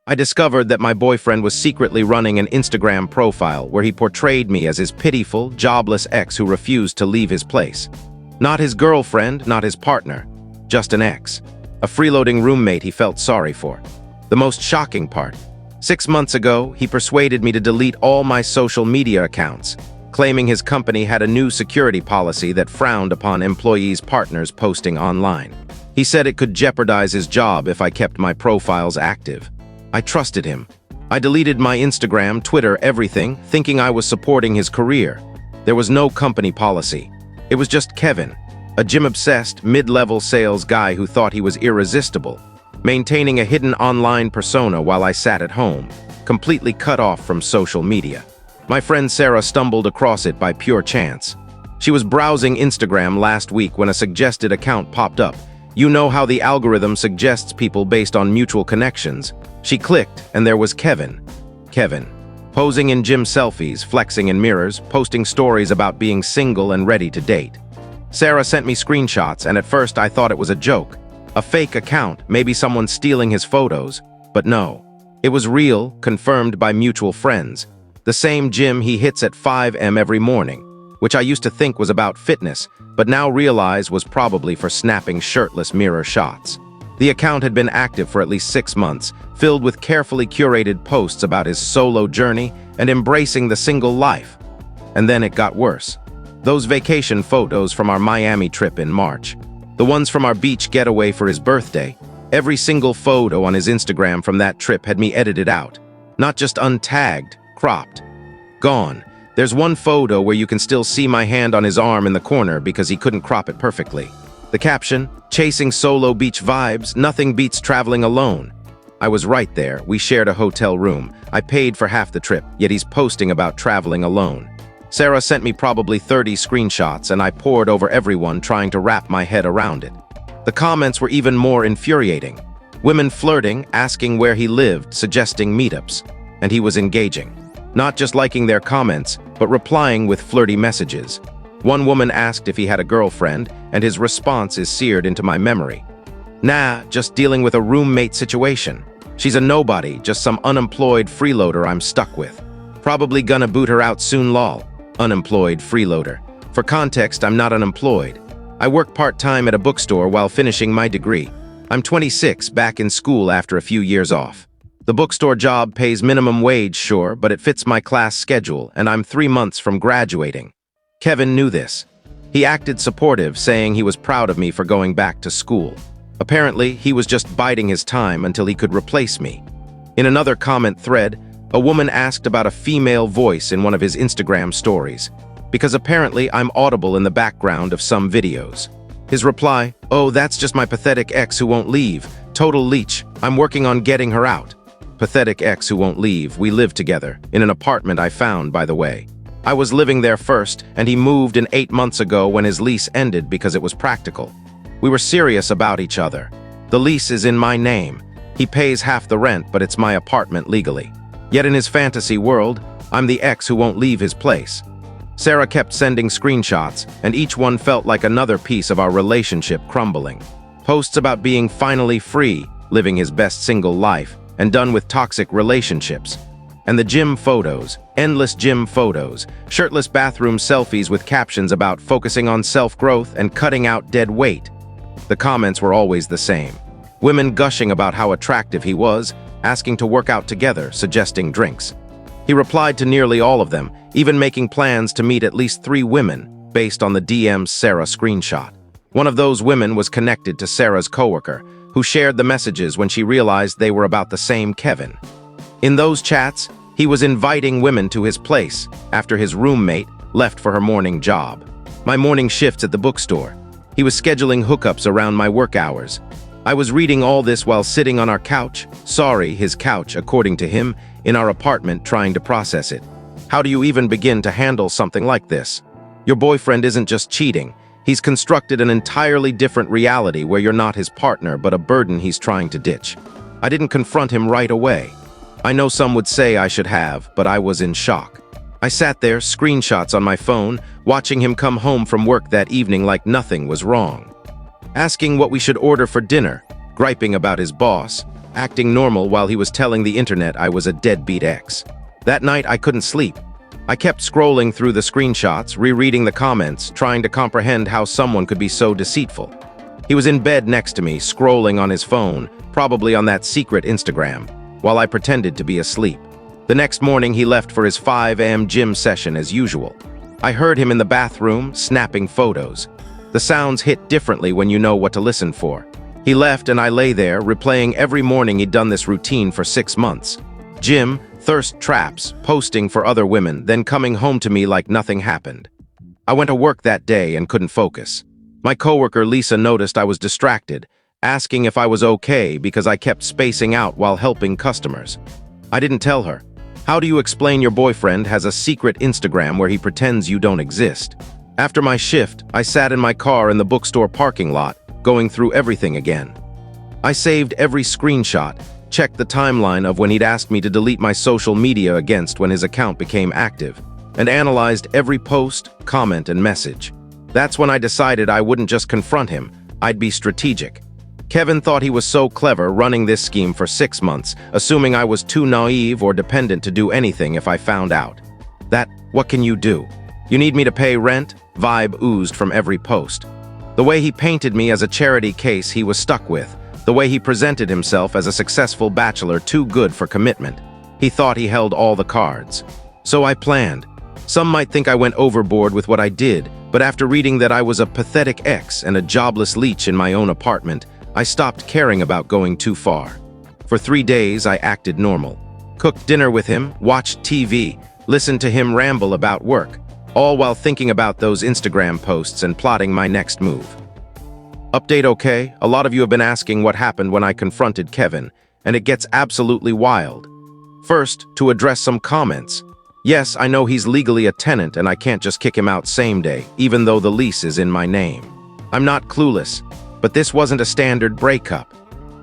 I discovered that my boyfriend was secretly running an Instagram profile where he portrayed me as his pitiful, jobless ex who refused to leave his place. Not his girlfriend, not his partner, just an ex. A freeloading roommate he felt sorry for. The most shocking part: 6 months ago, he persuaded me to delete all my social media accounts, claiming his company had a new security policy that frowned upon employees' partners posting online. He said it could jeopardize his job if I kept my profiles active. I trusted him. I deleted my Instagram, Twitter, everything, thinking I was supporting his career. There was no company policy. It was just Kevin, a gym-obsessed, mid-level sales guy who thought he was irresistible, maintaining a hidden online persona while I sat at home, completely cut off from social media. My friend Sarah stumbled across it by pure chance. She was browsing Instagram last week when a suggested account popped up. You know how the algorithm suggests people based on mutual connections. She clicked, and there was Kevin. Kevin, posing in gym selfies, flexing in mirrors, posting stories about being single and ready to date. Sarah sent me screenshots, and at first I thought it was a joke. A fake account, maybe someone stealing his photos. But no. It was real, confirmed by mutual friends. The same gym he hits at 5 a.m. every morning, which I used to think was about fitness, but now realize was probably for snapping shirtless mirror shots. The account had been active for at least 6 months, filled with carefully curated posts about his solo journey and embracing the single life. And then it got worse. Those vacation photos from our Miami trip in March, the ones from our beach getaway for his birthday, every single photo on his Instagram from that trip had me edited out. Not just untagged, cropped. Gone. There's one photo where you can still see my hand on his arm in the corner because he couldn't crop it perfectly. The caption, "Chasing solo beach vibes, nothing beats traveling alone." I was right there. We shared a hotel room. I paid for half the trip, yet he's posting about traveling alone. Sarah sent me probably 30 screenshots, and I pored over everyone trying to wrap my head around it. The comments were even more infuriating. Women flirting, asking where he lived, suggesting meetups. And he was engaging. Not just liking their comments, but replying with flirty messages. One woman asked if he had a girlfriend, and his response is seared into my memory. Nah, just dealing with a roommate situation. She's a nobody, just some unemployed freeloader I'm stuck with. Probably gonna boot her out soon lol. Unemployed freeloader. For context, I'm not unemployed. I work part-time at a bookstore while finishing my degree. I'm 26, back in school after a few years off. The bookstore job pays minimum wage, sure, but it fits my class schedule, and I'm 3 months from graduating. Kevin knew this. He acted supportive, saying he was proud of me for going back to school. Apparently, he was just biding his time until he could replace me. In another comment thread, a woman asked about a female voice in one of his Instagram stories, because apparently I'm audible in the background of some videos. His reply, "Oh, that's just my pathetic ex who won't leave. Total leech. I'm working on getting her out." Pathetic ex who won't leave. We live together, in an apartment I found, by the way. I was living there first, and he moved in 8 months ago when his lease ended because it was practical. We were serious about each other. The lease is in my name. He pays half the rent, but it's my apartment legally. Yet in his fantasy world, I'm the ex who won't leave his place. Sarah kept sending screenshots, and each one felt like another piece of our relationship crumbling. Posts about being finally free, living his best single life, and done with toxic relationships. And the gym photos, endless gym photos, shirtless bathroom selfies with captions about focusing on self-growth and cutting out dead weight. The comments were always the same. Women gushing about how attractive he was, asking to work out together, suggesting drinks. He replied to nearly all of them, even making plans to meet at least 3 women, based on the DM's Sarah screenshot. One of those women was connected to Sarah's coworker, who shared the messages when she realized they were about the same Kevin. In those chats, he was inviting women to his place after his roommate left for her morning job. My morning shifts at the bookstore. He was scheduling hookups around my work hours. I was reading all this while sitting on our couch, his couch, according to him, in our apartment trying to process it. How do you even begin to handle something like this? Your boyfriend isn't just cheating. He's constructed an entirely different reality where you're not his partner but a burden he's trying to ditch. I didn't confront him right away. I know some would say I should have, but I was in shock. I sat there, screenshots on my phone, watching him come home from work that evening like nothing was wrong. Asking what we should order for dinner, griping about his boss, acting normal while he was telling the internet I was a deadbeat ex. That night, I couldn't sleep. I kept scrolling through the screenshots, rereading the comments, trying to comprehend how someone could be so deceitful. He was in bed next to me, scrolling on his phone, probably on that secret Instagram, while I pretended to be asleep. The next morning, he left for his 5 a.m. gym session as usual. I heard him in the bathroom, snapping photos. The sounds hit differently when you know what to listen for. He left and I lay there, replaying every morning he'd done this routine for 6 months. Gym, thirst traps, posting for other women, then coming home to me like nothing happened. I went to work that day and couldn't focus. My coworker Lisa noticed I was distracted, asking if I was okay because I kept spacing out while helping customers. I didn't tell her. How do you explain your boyfriend has a secret Instagram where he pretends you don't exist? After my shift, I sat in my car in the bookstore parking lot, going through everything again. I saved every screenshot, checked the timeline of when he'd asked me to delete my social media against when his account became active, and analyzed every post, comment, and message. That's when I decided I wouldn't just confront him, I'd be strategic. Kevin thought he was so clever running this scheme for 6 months, assuming I was too naive or dependent to do anything if I found out. What can you do? You need me to pay rent? Vibe oozed from every post. The way he painted me as a charity case he was stuck with, the way he presented himself as a successful bachelor too good for commitment. He thought he held all the cards. So I planned. Some might think I went overboard with what I did, but after reading that I was a pathetic ex and a jobless leech in my own apartment, I stopped caring about going too far. For 3 days, I acted normal. Cooked dinner with him, watched TV, listened to him ramble about work, all while thinking about those Instagram posts and plotting my next move. Update okay? A lot of you have been asking what happened when I confronted Kevin, and it gets absolutely wild. First, to address some comments. Yes, I know he's legally a tenant and I can't just kick him out same day, even though the lease is in my name. I'm not clueless. But this wasn't a standard breakup.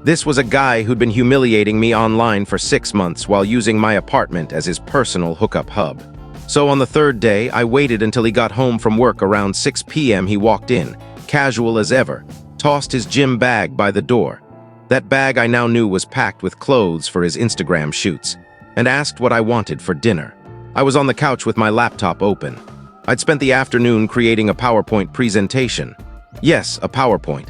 This was a guy who'd been humiliating me online for 6 months while using my apartment as his personal hookup hub. So on the 3rd day, I waited until he got home from work around 6 p.m. He walked in, casual as ever, tossed his gym bag by the door. That bag I now knew was packed with clothes for his Instagram shoots, and asked what I wanted for dinner. I was on the couch with my laptop open. I'd spent the afternoon creating a PowerPoint presentation. Yes, a PowerPoint.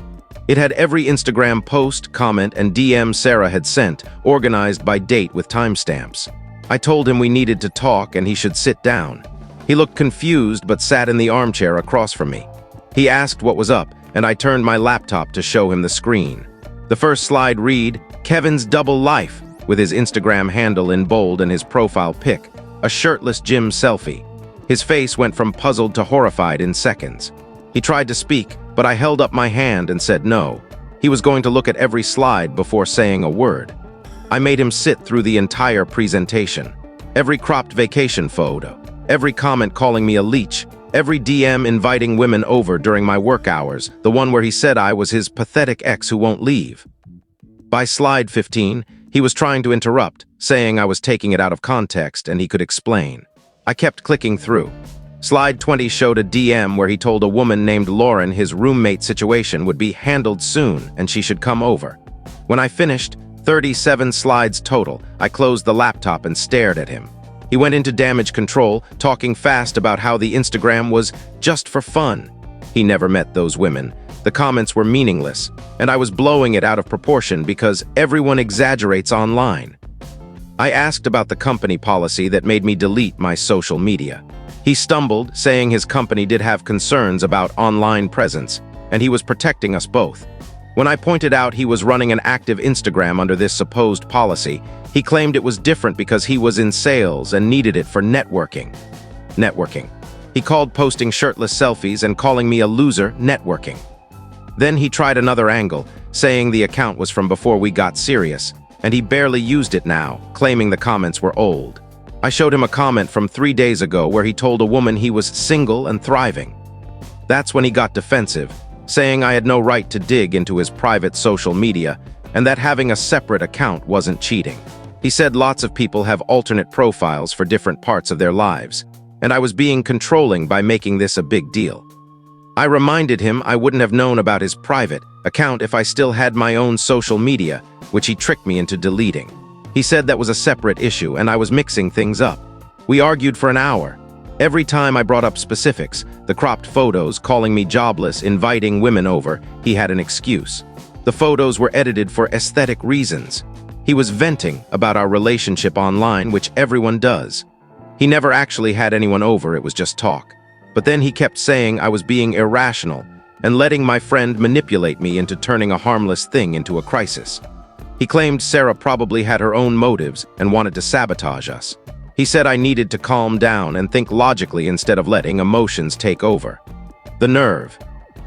It had every Instagram post, comment, and DM Sarah had sent, organized by date with timestamps. I told him we needed to talk and he should sit down. He looked confused but sat in the armchair across from me. He asked what was up, and I turned my laptop to show him the screen. The first slide read, Kevin's double life, with his Instagram handle in bold and his profile pic, a shirtless gym selfie. His face went from puzzled to horrified in seconds. He tried to speak, but I held up my hand and said no. He was going to look at every slide before saying a word. I made him sit through the entire presentation. Every cropped vacation photo, every comment calling me a leech, every DM inviting women over during my work hours, the one where he said I was his pathetic ex who won't leave. By slide 15, he was trying to interrupt, saying I was taking it out of context and he could explain. I kept clicking through. Slide 20 showed a DM where he told a woman named Lauren his roommate situation would be handled soon and she should come over. When I finished, 37 slides total, I closed the laptop and stared at him. He went into damage control, talking fast about how the Instagram was just for fun. He never met those women. The comments were meaningless, and I was blowing it out of proportion because everyone exaggerates online. I asked about the company policy that made me delete my social media. He stumbled, saying his company did have concerns about online presence, and he was protecting us both. When I pointed out he was running an active Instagram under this supposed policy, he claimed it was different because he was in sales and needed it for networking. He called posting shirtless selfies and calling me a loser networking. Then he tried another angle, saying the account was from before we got serious, and he barely used it now, claiming the comments were old. I showed him a comment from 3 days ago where he told a woman he was single and thriving. That's when he got defensive, saying I had no right to dig into his private social media and that having a separate account wasn't cheating. He said lots of people have alternate profiles for different parts of their lives, and I was being controlling by making this a big deal. I reminded him I wouldn't have known about his private account if I still had my own social media, which he tricked me into deleting. He said that was a separate issue and I was mixing things up. We argued for an hour. Every time I brought up specifics, the cropped photos calling me jobless, inviting women over, he had an excuse. The photos were edited for aesthetic reasons. He was venting about our relationship online, which everyone does. He never actually had anyone over, it was just talk. But then he kept saying I was being irrational and letting my friend manipulate me into turning a harmless thing into a crisis. He claimed Sarah probably had her own motives and wanted to sabotage us. He said I needed to calm down and think logically instead of letting emotions take over. The nerve.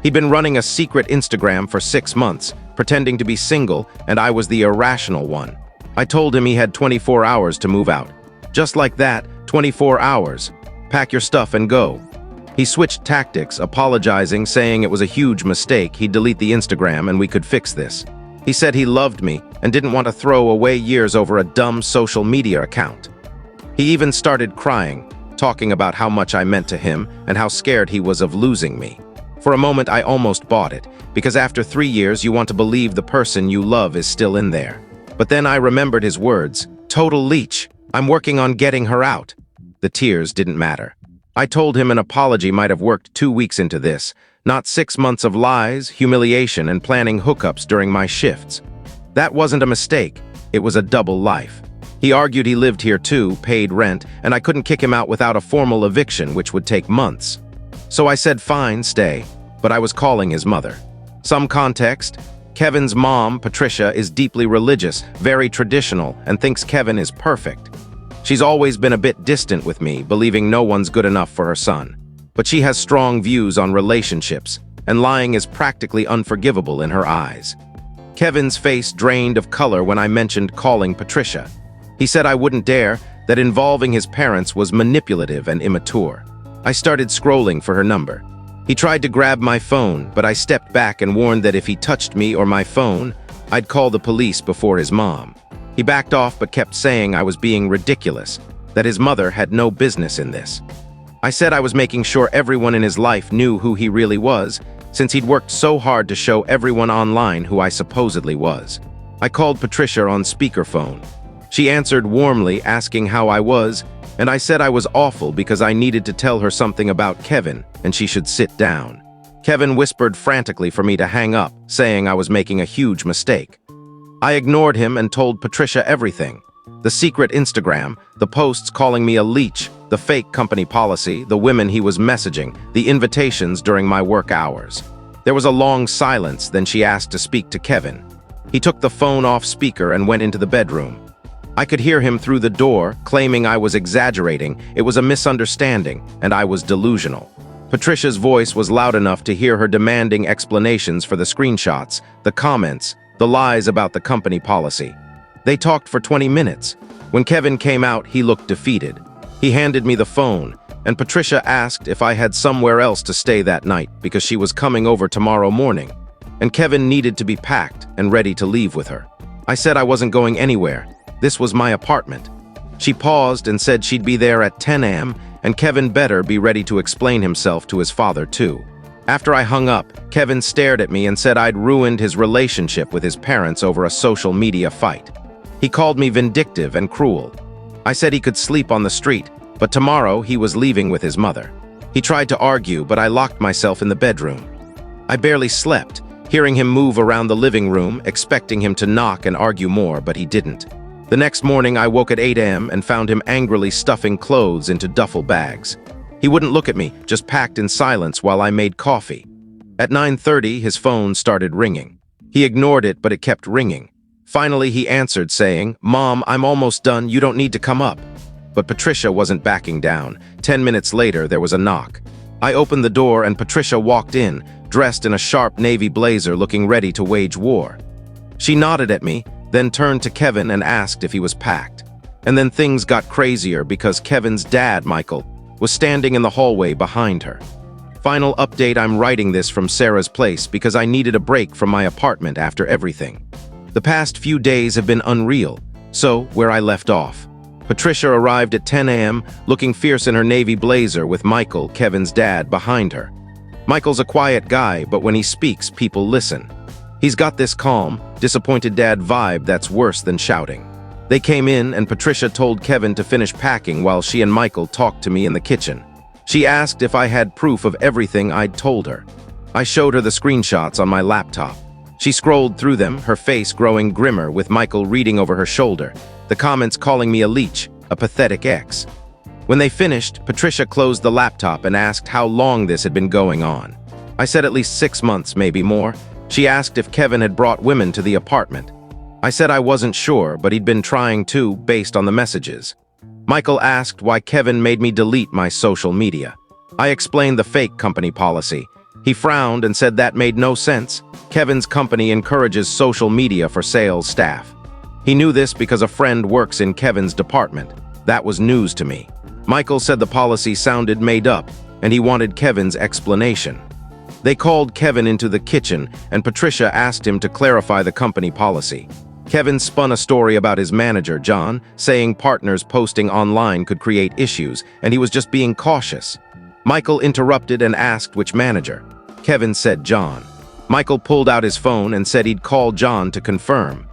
He'd been running a secret Instagram for 6 months, pretending to be single, and I was the irrational one. I told him he had 24 hours to move out. Just like that, 24 hours. Pack your stuff and go. He switched tactics, apologizing, saying it was a huge mistake, he'd delete the Instagram and we could fix this. He said he loved me and didn't want to throw away years over a dumb social media account. He even started crying, talking about how much I meant to him and how scared he was of losing me. For a moment, I almost bought it, because after 3 years, you want to believe the person you love is still in there. But then I remembered his words, "Total leech. I'm working on getting her out." The tears didn't matter. I told him an apology might have worked 2 weeks into this, not 6 months of lies, humiliation, and planning hookups during my shifts. That wasn't a mistake. It was a double life. He argued he lived here too, paid rent, and I couldn't kick him out without a formal eviction, which would take months. So I said fine, stay, but I was calling his mother. Some context: Kevin's mom, Patricia, is deeply religious, very traditional, and thinks Kevin is perfect. She's always been a bit distant with me, believing no one's good enough for her son. But she has strong views on relationships, and lying is practically unforgivable in her eyes. Kevin's face drained of color when I mentioned calling Patricia. He said I wouldn't dare, that involving his parents was manipulative and immature. I started scrolling for her number. He tried to grab my phone, but I stepped back and warned that if he touched me or my phone, I'd call the police before his mom. He backed off but kept saying I was being ridiculous, that his mother had no business in this. I said I was making sure everyone in his life knew who he really was, since he'd worked so hard to show everyone online who I supposedly was. I called Patricia on speakerphone. She answered warmly, asking how I was, and I said I was awful because I needed to tell her something about Kevin, and she should sit down. Kevin whispered frantically for me to hang up, saying I was making a huge mistake. I ignored him and told Patricia everything. The secret Instagram, the posts calling me a leech, the fake company policy, the women he was messaging, the invitations during my work hours. There was a long silence, then she asked to speak to Kevin. He took the phone off speaker and went into the bedroom. I could hear him through the door, claiming I was exaggerating, it was a misunderstanding, and I was delusional. Patricia's voice was loud enough to hear her demanding explanations for the screenshots, the comments, the lies about the company policy. They talked for 20 minutes. When Kevin came out, he looked defeated. He handed me the phone, and Patricia asked if I had somewhere else to stay that night because she was coming over tomorrow morning, and Kevin needed to be packed and ready to leave with her. I said I wasn't going anywhere. This was my apartment. She paused and said she'd be there at 10 a.m. and Kevin better be ready to explain himself to his father too. After I hung up, Kevin stared at me and said I'd ruined his relationship with his parents over a social media fight. He called me vindictive and cruel. I said he could sleep on the street, but tomorrow he was leaving with his mother. He tried to argue, but I locked myself in the bedroom. I barely slept, hearing him move around the living room, expecting him to knock and argue more, but he didn't. The next morning, I woke at 8 a.m. and found him angrily stuffing clothes into duffel bags. He wouldn't look at me, just packed in silence while I made coffee. At 9:30, his phone started ringing. He ignored it, but it kept ringing. Finally, he answered, saying, "Mom, I'm almost done, you don't need to come up." But Patricia wasn't backing down. 10 minutes later, there was a knock. I opened the door and Patricia walked in, dressed in a sharp navy blazer, looking ready to wage war. She nodded at me, then turned to Kevin and asked if he was packed. And then things got crazier because Kevin's dad, Michael, was standing in the hallway behind her. Final update: I'm writing this from Sarah's place because I needed a break from my apartment after everything. The past few days have been unreal, so where I left off. Patricia arrived at 10 a.m. looking fierce in her navy blazer with Michael, Kevin's dad, behind her. Michael's a quiet guy, but when he speaks, people listen. He's got this calm, disappointed dad vibe that's worse than shouting. They came in and Patricia told Kevin to finish packing while she and Michael talked to me in the kitchen. She asked if I had proof of everything I'd told her. I showed her the screenshots on my laptop. She scrolled through them, her face growing grimmer with Michael reading over her shoulder, the comments calling me a leech, a pathetic ex. When they finished, Patricia closed the laptop and asked how long this had been going on. I said at least 6 months, maybe more. She asked if Kevin had brought women to the apartment. I said I wasn't sure, but he'd been trying to, based on the messages. Michael asked why Kevin made me delete my social media. I explained the fake company policy. He frowned and said that made no sense. Kevin's company encourages social media for sales staff. He knew this because a friend works in Kevin's department. That was news to me. Michael said the policy sounded made up, and he wanted Kevin's explanation. They called Kevin into the kitchen, and Patricia asked him to clarify the company policy. Kevin spun a story about his manager, John, saying partners posting online could create issues, and he was just being cautious. Michael interrupted and asked which manager. Kevin said John. Michael pulled out his phone and said he'd call John to confirm.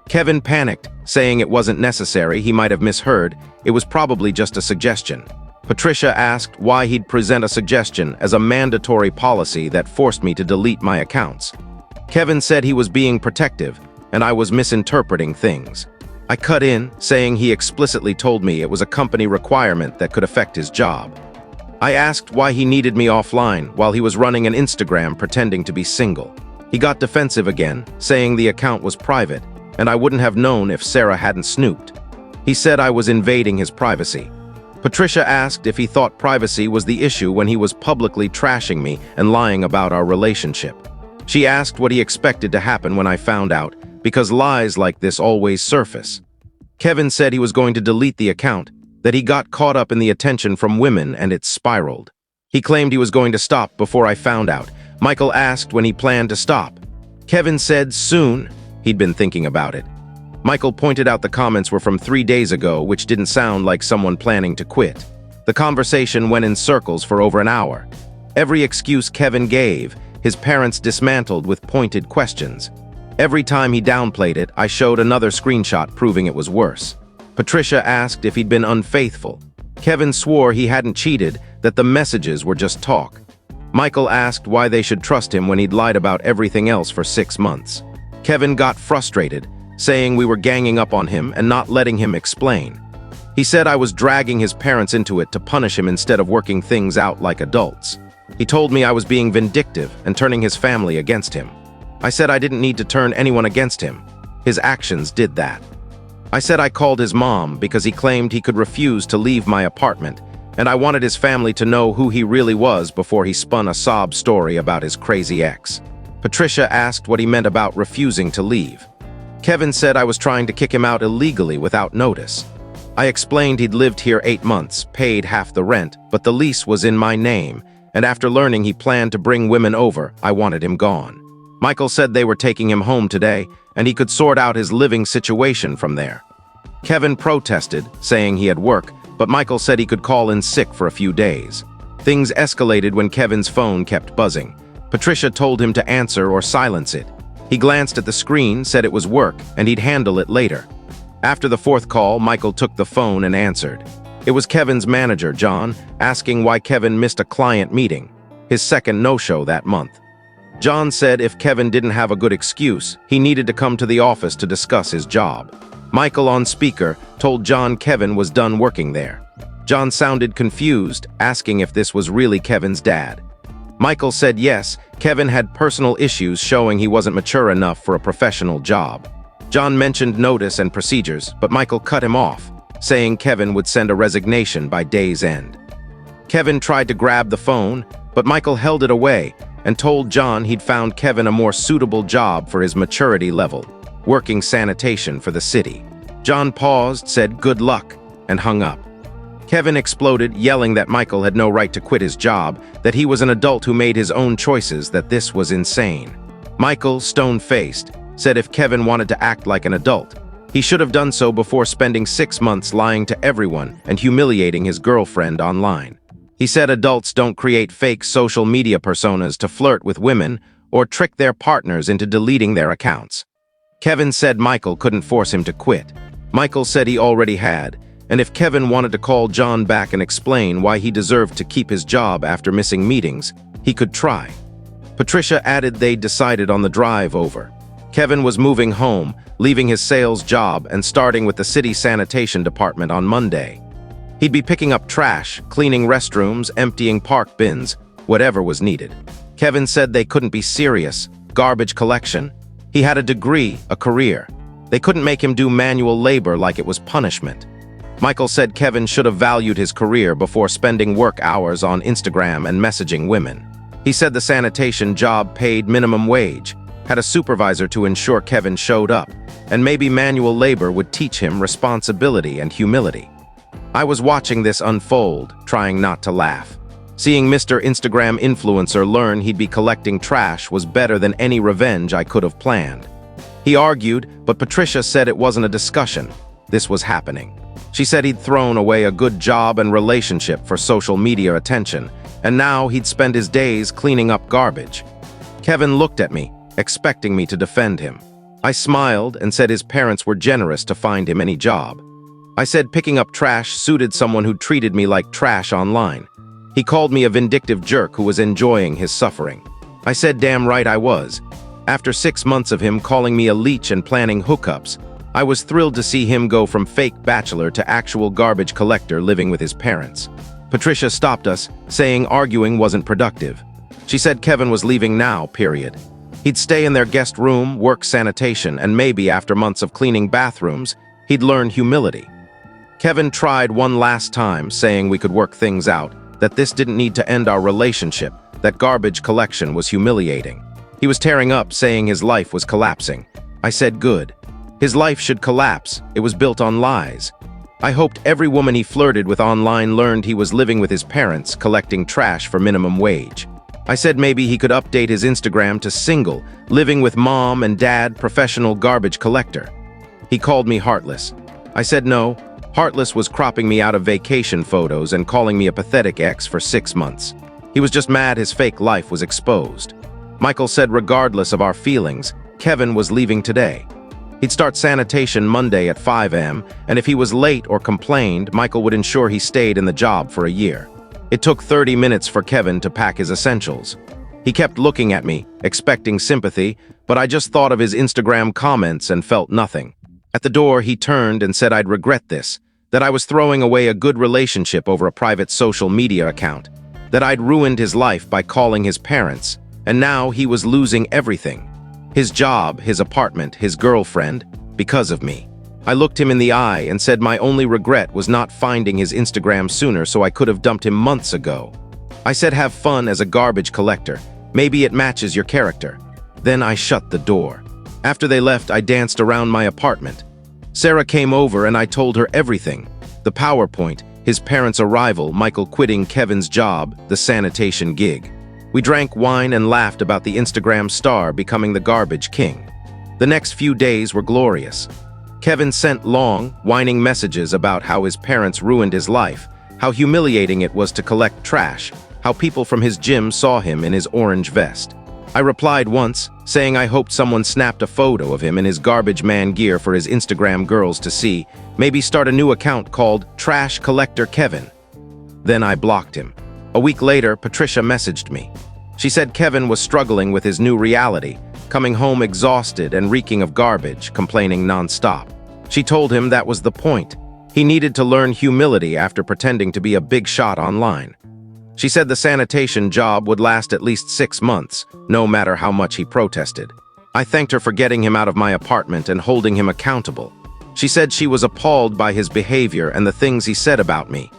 Kevin panicked, saying it wasn't necessary, he might have misheard, it was probably just a suggestion. Patricia asked why he'd present a suggestion as a mandatory policy that forced me to delete my accounts. Kevin said he was being protective, and I was misinterpreting things. I cut in, saying he explicitly told me it was a company requirement that could affect his job. I asked why he needed me offline while he was running an Instagram pretending to be single. He got defensive again, saying the account was private, and I wouldn't have known if Sarah hadn't snooped. He said I was invading his privacy. Patricia asked if he thought privacy was the issue when he was publicly trashing me and lying about our relationship. She asked what he expected to happen when I found out, because lies like this always surface. Kevin said he was going to delete the account, that he got caught up in the attention from women and it spiraled. He claimed he was going to stop before I found out. Michael asked when he planned to stop. Kevin said soon. He'd been thinking about it. Michael pointed out the comments were from 3 days ago, which didn't sound like someone planning to quit. The conversation went in circles for over an hour. Every excuse Kevin gave, his parents dismantled with pointed questions. Every time he downplayed it, I showed another screenshot proving it was worse. Patricia asked if he'd been unfaithful. Kevin swore he hadn't cheated, that the messages were just talk. Michael asked why they should trust him when he'd lied about everything else for 6 months. Kevin got frustrated, saying we were ganging up on him and not letting him explain. He said I was dragging his parents into it to punish him instead of working things out like adults. He told me I was being vindictive and turning his family against him. I said I didn't need to turn anyone against him. His actions did that. I said I called his mom because he claimed he could refuse to leave my apartment, and I wanted his family to know who he really was before he spun a sob story about his crazy ex. Patricia asked what he meant about refusing to leave. Kevin said I was trying to kick him out illegally without notice. I explained he'd lived here 8 months, paid half the rent, but the lease was in my name, and after learning he planned to bring women over, I wanted him gone. Michael said they were taking him home today, and he could sort out his living situation from there. Kevin protested, saying he had work, but Michael said he could call in sick for a few days. Things escalated when Kevin's phone kept buzzing. Patricia told him to answer or silence it. He glanced at the screen, said it was work, and he'd handle it later. After the 4th call, Michael took the phone and answered. It was Kevin's manager, John, asking why Kevin missed a client meeting, his second no-show that month. John said if Kevin didn't have a good excuse, he needed to come to the office to discuss his job. Michael, on speaker, told John Kevin was done working there. John sounded confused, asking if this was really Kevin's dad. Michael said yes, Kevin had personal issues showing he wasn't mature enough for a professional job. John mentioned notice and procedures, but Michael cut him off, saying Kevin would send a resignation by day's end. Kevin tried to grab the phone, but Michael held it away and told John he'd found Kevin a more suitable job for his maturity level, working sanitation for the city. John paused, said good luck, and hung up. Kevin exploded, yelling that Michael had no right to quit his job, that he was an adult who made his own choices, that this was insane. Michael, stone-faced, said if Kevin wanted to act like an adult, he should have done so before spending 6 months lying to everyone and humiliating his girlfriend online. He said adults don't create fake social media personas to flirt with women or trick their partners into deleting their accounts. Kevin said Michael couldn't force him to quit. Michael said he already had, and if Kevin wanted to call John back and explain why he deserved to keep his job after missing meetings, he could try. Patricia added they'd decided on the drive over. Kevin was moving home, leaving his sales job and starting with the city sanitation department on Monday. He'd be picking up trash, cleaning restrooms, emptying park bins, whatever was needed. Kevin said they couldn't be serious. Garbage collection? He had a degree, a career. They couldn't make him do manual labor like it was punishment. Michael said Kevin should have valued his career before spending work hours on Instagram and messaging women. He said the sanitation job paid minimum wage, had a supervisor to ensure Kevin showed up, and maybe manual labor would teach him responsibility and humility. I was watching this unfold, trying not to laugh. Seeing Mr. Instagram influencer learn he'd be collecting trash was better than any revenge I could have planned. He argued, but Patricia said it wasn't a discussion. This was happening. She said he'd thrown away a good job and relationship for social media attention, and now he'd spend his days cleaning up garbage. Kevin looked at me, expecting me to defend him. I smiled and said his parents were generous to find him any job. I said picking up trash suited someone who treated me like trash online. He called me a vindictive jerk who was enjoying his suffering. I said damn right I was. After 6 months of him calling me a leech and planning hookups, I was thrilled to see him go from fake bachelor to actual garbage collector living with his parents. Patricia stopped us, saying arguing wasn't productive. She said Kevin was leaving now, period. He'd stay in their guest room, work sanitation, and maybe after months of cleaning bathrooms, he'd learn humility. Kevin tried one last time, saying we could work things out, that this didn't need to end our relationship, that garbage collection was humiliating. He was tearing up, saying his life was collapsing. I said good. His life should collapse. It was built on lies. I hoped every woman he flirted with online learned he was living with his parents, collecting trash for minimum wage. I said maybe he could update his Instagram to single, living with mom and dad, professional garbage collector. He called me heartless. I said no. Heartless was cropping me out of vacation photos and calling me a pathetic ex for 6 months. He was just mad his fake life was exposed. Michael said regardless of our feelings, Kevin was leaving today. He'd start sanitation Monday at 5 a.m., and if he was late or complained, Michael would ensure he stayed in the job for a year. It took 30 minutes for Kevin to pack his essentials. He kept looking at me, expecting sympathy, but I just thought of his Instagram comments and felt nothing. At the door, he turned and said I'd regret this, that I was throwing away a good relationship over a private social media account, that I'd ruined his life by calling his parents, and now he was losing everything. His job, his apartment, his girlfriend, because of me. I looked him in the eye and said my only regret was not finding his Instagram sooner, so I could have dumped him months ago. I said have fun as a garbage collector. Maybe it matches your character. Then I shut the door. After they left, I danced around my apartment. Sarah came over and I told her everything. The PowerPoint, his parents' arrival, Michael quitting Kevin's job, the sanitation gig. We drank wine and laughed about the Instagram star becoming the garbage king. The next few days were glorious. Kevin sent long, whining messages about how his parents ruined his life, how humiliating it was to collect trash, how people from his gym saw him in his orange vest. I replied once, saying I hoped someone snapped a photo of him in his garbage man gear for his Instagram girls to see, maybe start a new account called Trash Collector Kevin. Then I blocked him. A week later, Patricia messaged me. She said Kevin was struggling with his new reality, coming home exhausted and reeking of garbage, complaining nonstop. She told him that was the point. He needed to learn humility after pretending to be a big shot online. She said the sanitation job would last at least 6 months, no matter how much he protested. I thanked her for getting him out of my apartment and holding him accountable. She said she was appalled by his behavior and the things he said about me.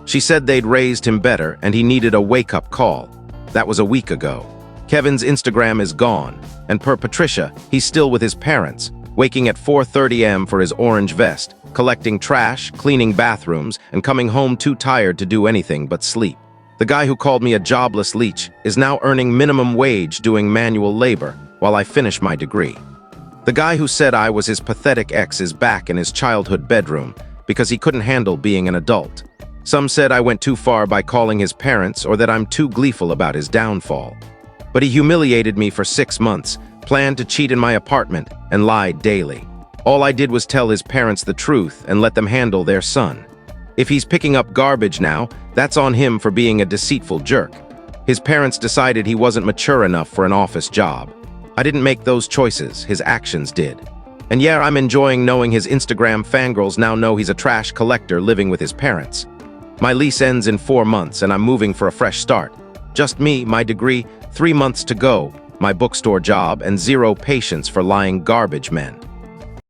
She said they'd raised him better and he needed a wake-up call. That was a week ago. Kevin's Instagram is gone, and per Patricia, he's still with his parents, waking at 4:30 a.m. for his orange vest, collecting trash, cleaning bathrooms, and coming home too tired to do anything but sleep. The guy who called me a jobless leech is now earning minimum wage doing manual labor while I finish my degree. The guy who said I was his pathetic ex is back in his childhood bedroom because he couldn't handle being an adult. Some said I went too far by calling his parents or that I'm too gleeful about his downfall. But he humiliated me for 6 months, planned to cheat in my apartment, and lied daily. All I did was tell his parents the truth and let them handle their son. If he's picking up garbage now, that's on him for being a deceitful jerk. His parents decided he wasn't mature enough for an office job. I didn't make those choices, his actions did. And yeah, I'm enjoying knowing his Instagram fangirls now know he's a trash collector living with his parents. My lease ends in 4 months and I'm moving for a fresh start. Just me, my degree, 3 months to go, my bookstore job, and zero patience for lying garbage men.